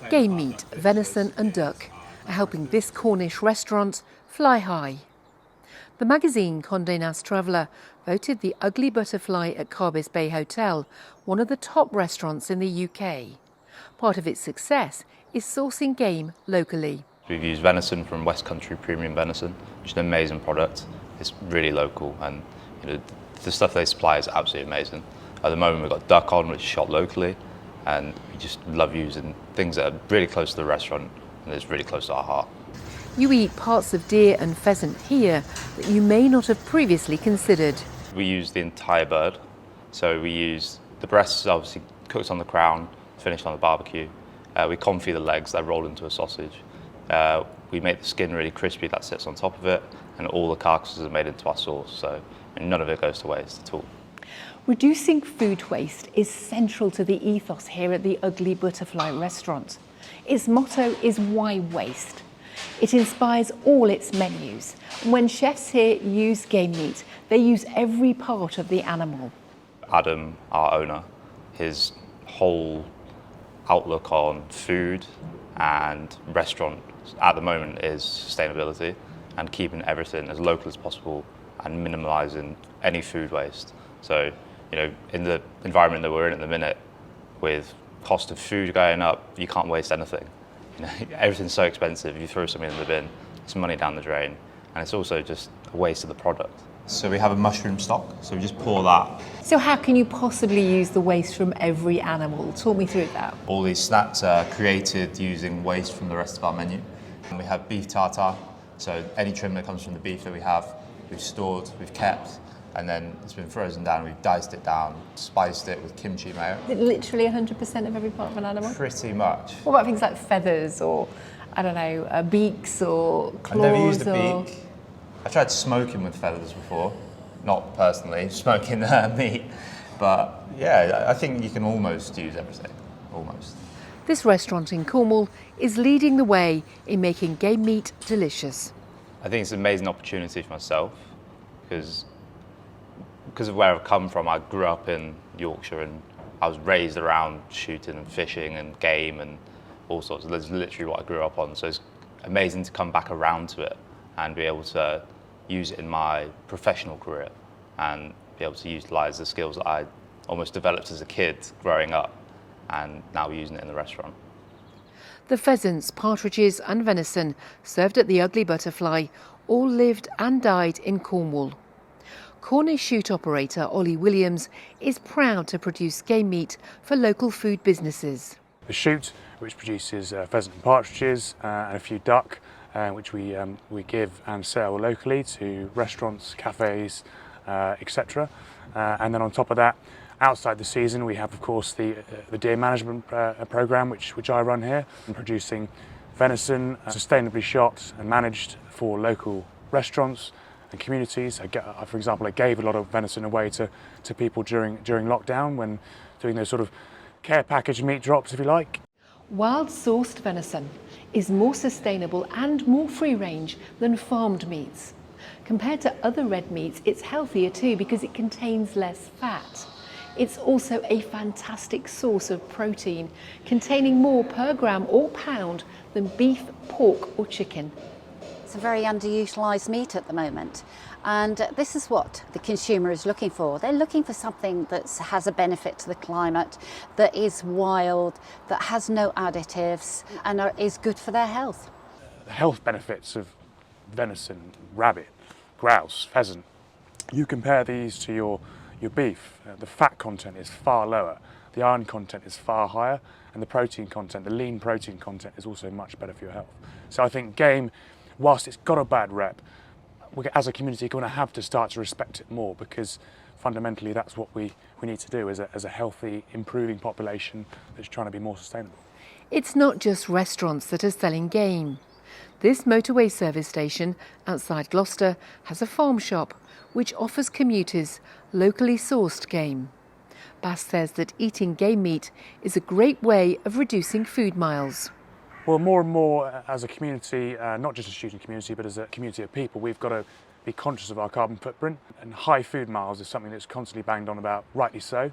Game meat, venison and duck are helping this Cornish restaurant fly high. The magazine Condé Nast Traveller voted the Ugly Butterfly at Carbis Bay Hotel one of the top restaurants in the UK. Part of its success is sourcing game locally. We've used venison from West Country Premium Venison, which is an amazing product. It's really local, and the stuff they supply is absolutely amazing. At the moment we've got duck on, which is shot locally, and we just love using things that are really close to the restaurant and it's really close to our heart. You eat parts of deer and pheasant here that you may not have previously considered. We use the entire bird, so we use the breasts, obviously cooked on the crown, finished on the barbecue. We confit the legs, they roll into a sausage. We make the skin really crispy that sits on top of it, and all the carcasses are made into our sauce, so none of it goes to waste at all. Reducing food waste is central to the ethos here at the Ugly Butterfly restaurant. Its motto is "Why waste?" It inspires all its menus. When chefs here use game meat, they use every part of the animal. Adam, our owner, his whole outlook on food and restaurant at the moment is sustainability and keeping everything as local as possible and minimalising any food waste. So, in the environment that we're in at the minute, with cost of food going up, you can't waste anything. Everything's so expensive. You throw something in the bin, it's money down the drain, and it's also just a waste of the product. So we have a mushroom stock, so we just pour that. So how can you possibly use the waste from every animal? Talk me through that. All these snacks are created using waste from the rest of our menu. And we have beef tartare, so any trim that comes from the beef that we have, we've stored, we've kept, and then it's been frozen down, we've diced it down, spiced it with kimchi mayo. Is it literally 100% of every part of an animal? Pretty much. What about things like feathers or, I don't know, beaks or claws? I've never used a beak. I tried smoking with feathers before, not personally, smoking meat, but yeah, I think you can almost use everything, almost. This restaurant in Cornwall is leading the way in making game meat delicious. I think it's an amazing opportunity for myself because of where I've come from. I grew up in Yorkshire and I was raised around shooting and fishing and game and all sorts. That's literally what I grew up on. So it's amazing to come back around to it and be able to use it in my professional career and be able to utilise the skills that I almost developed as a kid growing up and now using it in the restaurant. The pheasants, partridges and venison served at the Ugly Butterfly all lived and died in Cornwall. Cornish shoot operator Ollie Williams is proud to produce game meat for local food businesses. The shoot, which produces pheasant and partridges and a few duck, which we give and sell locally to restaurants, cafes, etc. And then on top of that, outside the season, we have, of course, the deer management program, which I run here, and producing venison sustainably shot and managed for local restaurants and communities. For example, I gave a lot of venison away to people during lockdown when doing those sort of care package meat drops, if you like. Wild sourced venison is more sustainable and more free range than farmed meats. Compared to other red meats, it's healthier too because it contains less fat. It's also a fantastic source of protein, containing more per gram or pound than beef, pork or chicken. It's a very underutilised meat at the moment, and this is what the consumer is looking for. They're looking for something that has a benefit to the climate, that is wild, that has no additives and is good for their health. The health benefits of venison, rabbit, grouse, pheasant, you compare these to your beef, the fat content is far lower, the iron content is far higher, and the protein content, the lean protein content, is also much better for your health. So I think game, whilst it's got a bad rep, we as a community are going to have to start to respect it more, because fundamentally that's what we need to do as a healthy, improving population that's trying to be more sustainable. It's not just restaurants that are selling game. This motorway service station outside Gloucester has a farm shop which offers commuters locally sourced game. Bass says that eating game meat is a great way of reducing food miles. Well, more and more as a community, not just a shooting community, but as a community of people, we've got to be conscious of our carbon footprint. And high food miles is something that's constantly banged on about, rightly so.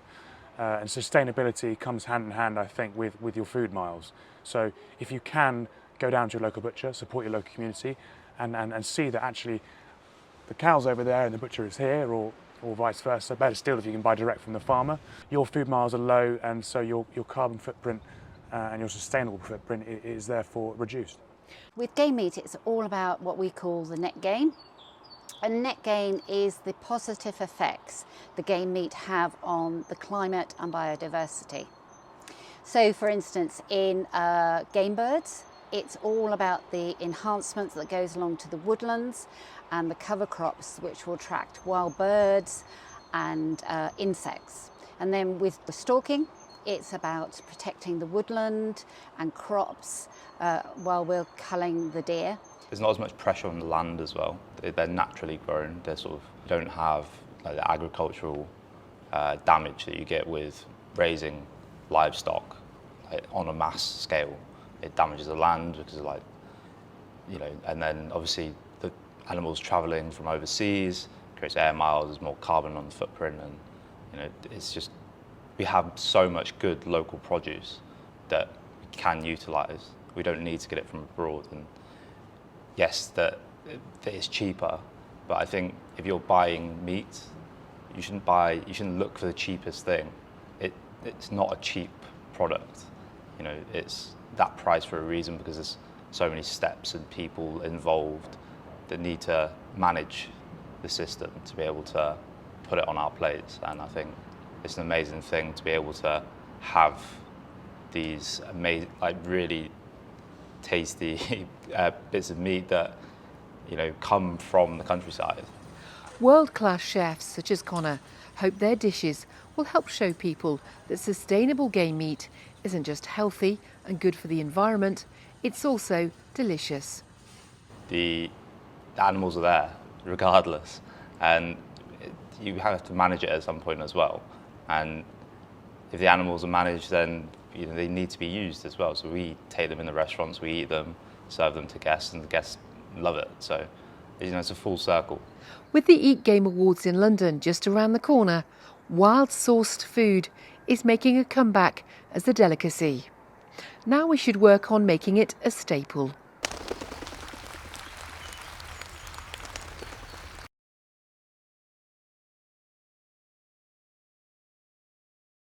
And sustainability comes hand in hand, I think, with your food miles. So if you can go down to your local butcher, support your local community, and see that actually the cow's over there and the butcher is here, or vice versa. Better still if you can buy direct from the farmer. Your food miles are low, and so your carbon footprint and your sustainable footprint is therefore reduced. With game meat, it's all about what we call the net gain. And net gain is the positive effects the game meat have on the climate and biodiversity. So for instance, in game birds, it's all about the enhancements that goes along to the woodlands and the cover crops, which will attract wild birds and insects. And then with the stalking, it's about protecting the woodland and crops while we're culling the deer. There's not as much pressure on the land as well. They're naturally grown. They sort of don't have like the agricultural damage that you get with raising livestock on a mass scale. It damages the land because of and then obviously the animals travelling from overseas creates air miles. There's more carbon on the footprint, and it's just we have so much good local produce that we can utilise. We don't need to get it from abroad. And yes, that it's cheaper, but I think if you're buying meat, you shouldn't look for the cheapest thing. It's not a cheap product. It's that price for a reason, because there's so many steps and people involved that need to manage the system to be able to put it on our plates. And I think it's an amazing thing to be able to have these amazing, really tasty bits of meat that come from the countryside. World-class chefs such as Connor hope their dishes will help show people that sustainable game meat isn't just healthy and good for the environment, it's also delicious. The animals are there regardless, and you have to manage it at some point as well. And if the animals are managed, then they need to be used as well. So we take them in the restaurants, we eat them, serve them to guests, and the guests love it. So it's a full circle. With the Eat Game Awards in London just around the corner, wild-sourced food is making a comeback as a delicacy. Now we should work on making it a staple.